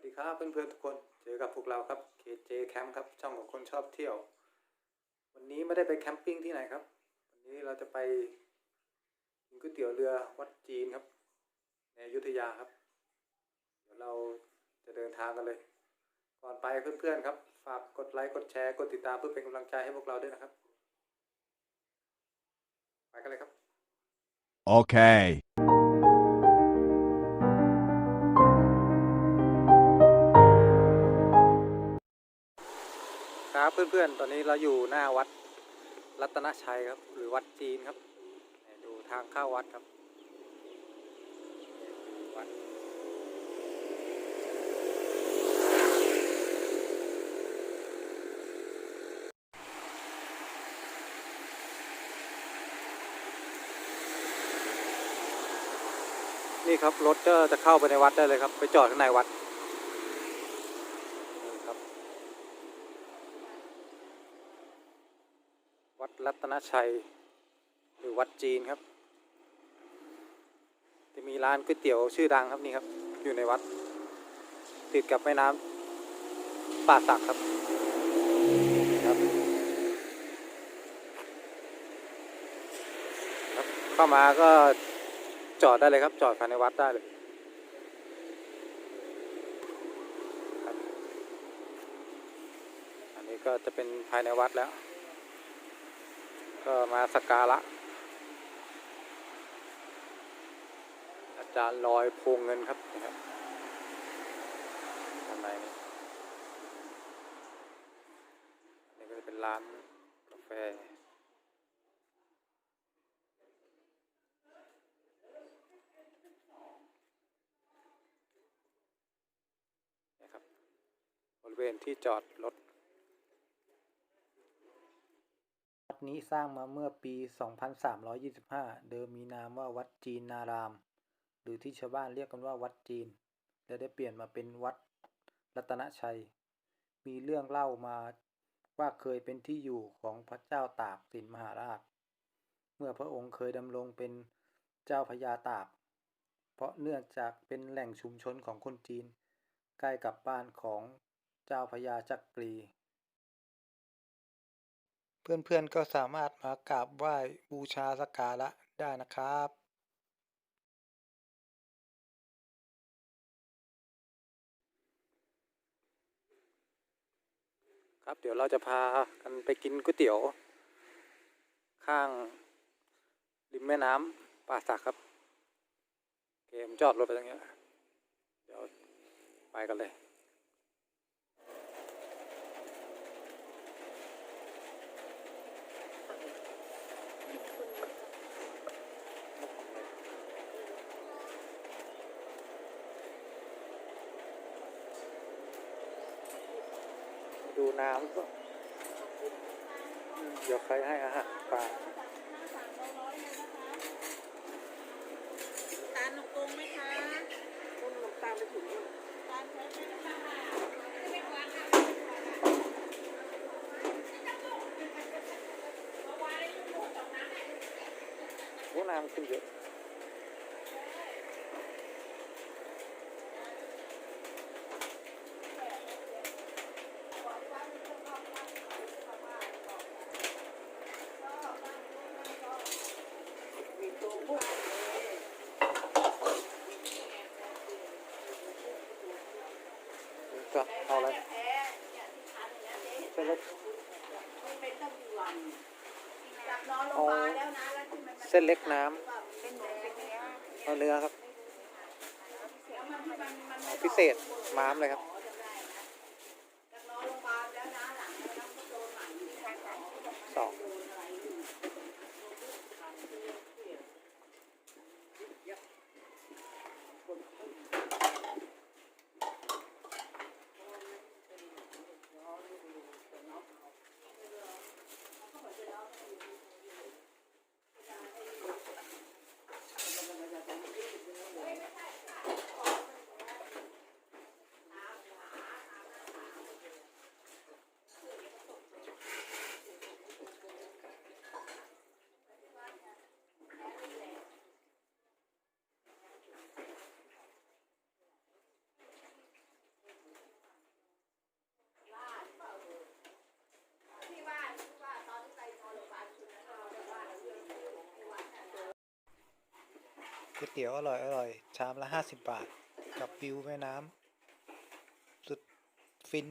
ดีครับเพื่อนๆทุกคนเจอกับพวกเราครับ KJ Camp ครับช่องของคนชอบเที่ยววันนี้ไม่ได้ไปแคมปิ้งที่ไหนครับวันนี้เราจะไปกินก๋วยเตี๋ยวเรือวัดจีนครับในอยุธยาครับเดี๋ยวเราจะเดินทางกันเลยก่อนไปเพื่อนๆครับฝากกดไลค์กดแชร์กดติดตามเพื่อเป็นกำลังใจให้พวกเราด้วยนะครับไปกันเลยครับ Okay. ครับเพื่อนๆตอนนี้เราอยู่หน้าวัดรัตนชัยครับหรือวัดจีนครับดูทางเข้าวัดครับวัดนี่ครับรถก็จะเข้าไปในวัดได้เลยครับไปจอดข้างในวัดนี่ครับวัดรัตนชัยหรือวัดจีนครับจะมีร้านก๋วยเตี๋ยวชื่อดังครับนี่ครับอยู่ในวัดติดกับแม่น้ำป่าสักครับครับเข้ามาก็จอดได้เลยครับจอดภายในวัดได้เลยครับอันนี้ก็จะเป็นภายในวัดแล้วก็มาสักการะอาจารย์ลอยโพงเงินครับนะครับข้างในนี่ก็จะเป็นร้านกาแฟนะครับบริเวณที่จอดรถวัดนี้สร้างมาเมื่อปี 2325 เดิมมีนามว่าวัดจีนนารามหรือที่ชาวบ้านเรียกกันว่าวัดจีนและได้เปลี่ยนมาเป็นวัดรัตนชัยมีเรื่องเล่ามาว่าเคยเป็นที่อยู่ของพระเจ้าตากสินมหาราชเมื่อพระองค์เคยดำรงเป็นเจ้าพญาตากเพราะเนื่องจากเป็นแหล่งชุมชนของคนจีนใกล้กับบ้านของเจ้าพญาจักรีเพื่อนๆก็สามารถมากราบไหว้บูชาสักการะได้นะครับครับเดี๋ยวเราจะพากันไปกินก๋วยเตี๋ยวข้างริมแม่น้ำป่าสักครับเกมจอดรถไปตรงนี้เดี๋ยวไปกันเลยดูน้ำก็เดี๋ยวใครให้อาหารปลาตาลนกกงไหมคะต้มนกตาลไปถึงตาลใช้ไหมคะโอ้น้ำขึ้นเยอะมีตัวผู้ก็เอาอะไรเส้นเล็ก เป็นตั้งวันจับนอนลงมาแล้วนะแล้วที่มัน เส้นเล็กน้ำ เป็นเนื้อ เอาเนื้อครับ แล้วมัน พิเศษม้ามเลยครับจับนอนลงมาแล้วนะหลังแล้วก็โดนหมันสอง ก๋วยเตี๋ยวอร่อยชามละ50 บาทกับวิวแม่น้ำสุดฟิน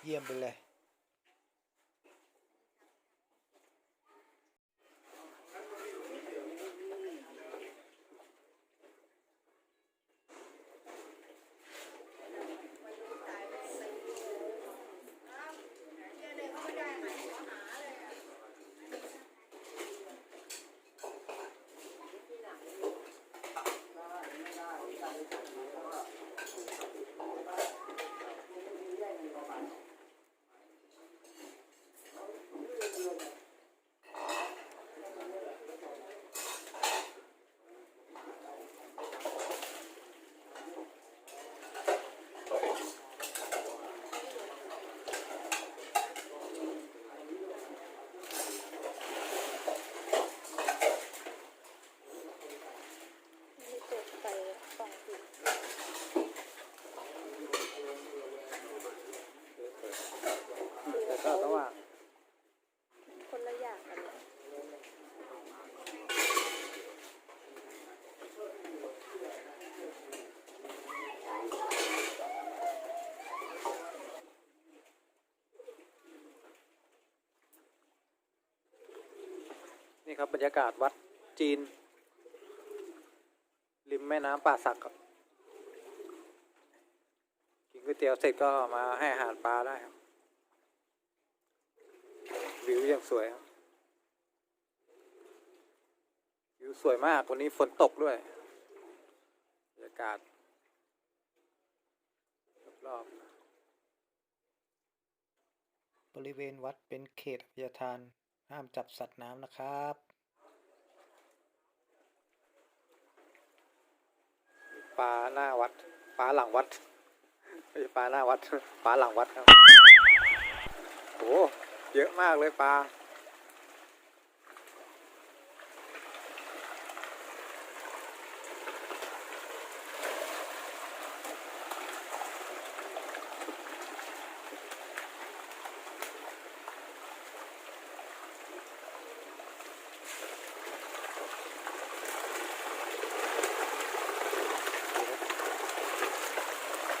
เยี่ยมไปเลย แต่ก็ระหว่าง คนละอย่างกันเลย นี่ครับบรรยากาศวัดจีน ริมแม่น้ำป่าสักครับกินก๋วยเตี๋ยวเสร็จก็มาให้อาหารปลาได้ครับวิวยังสวยครับวิวสวยมากวันนี้ฝนตกด้วยบรรยากาศรอบๆบริเวณวัดเป็นเขตอภัยทานห้ามจับสัตว์น้ำนะครับปลาหน้าวัดปลาหลังวัดไม่ใช่ปลาหน้าวัดปลาหลังวัดครับโอ้เยอะมากเลยปลา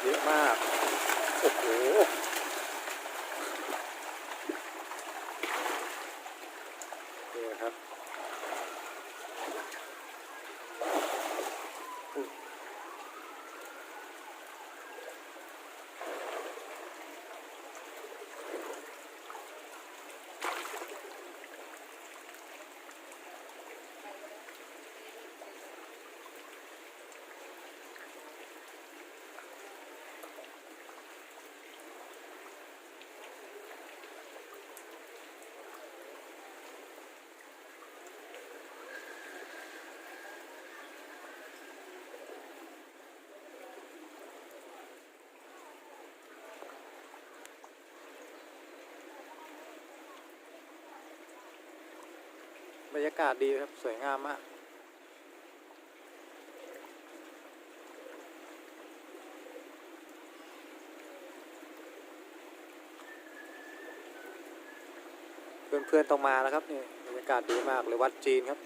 เยอะมากโอ้โหนี่ครับบรรยากาศดีครับสวยงามมากเพื่อนๆต้องมาแล้วครับนี่บรรยากาศดีมากเลยวัดจีนครับ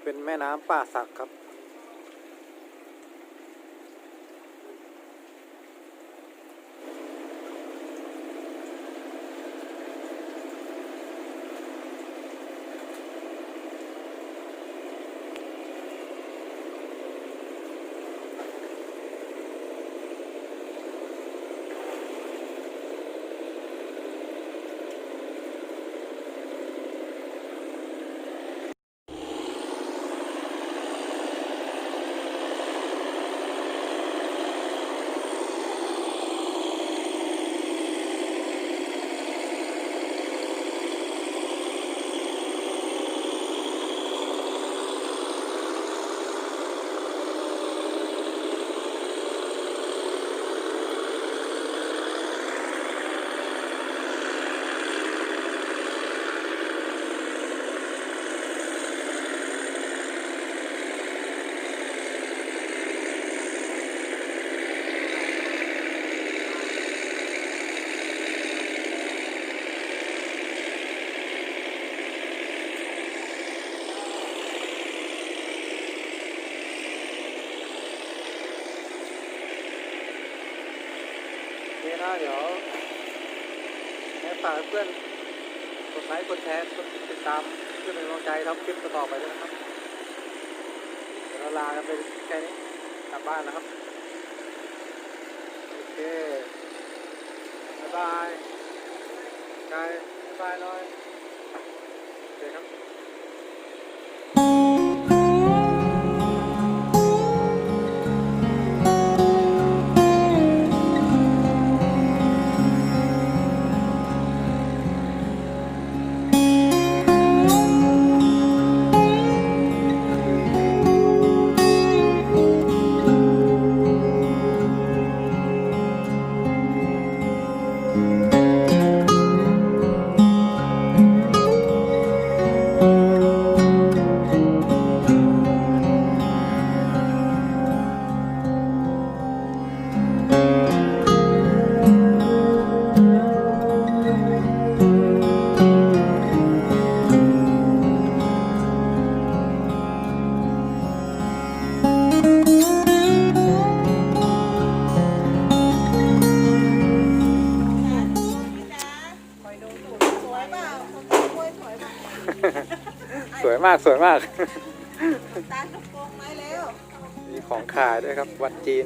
เป็นแม่น้ำป่าสักครับ นะเดี๋ยวให้ฝากเพื่อนกดไลค์กดแชร์กดติดตามเพื่อเป็นกำลังใจทำคลิปต่อไปด้วยนะครับเดี๋ยวเราลากันไปแค่นี้กลับบ้านนะครับโอเคบ๊ายบายกายบ๊ายบายหน่อยโอเคครับสวยมากสวยมาก ตาลูกโป่งไหมเร็ว มีของขายด้วยครับวัดจีน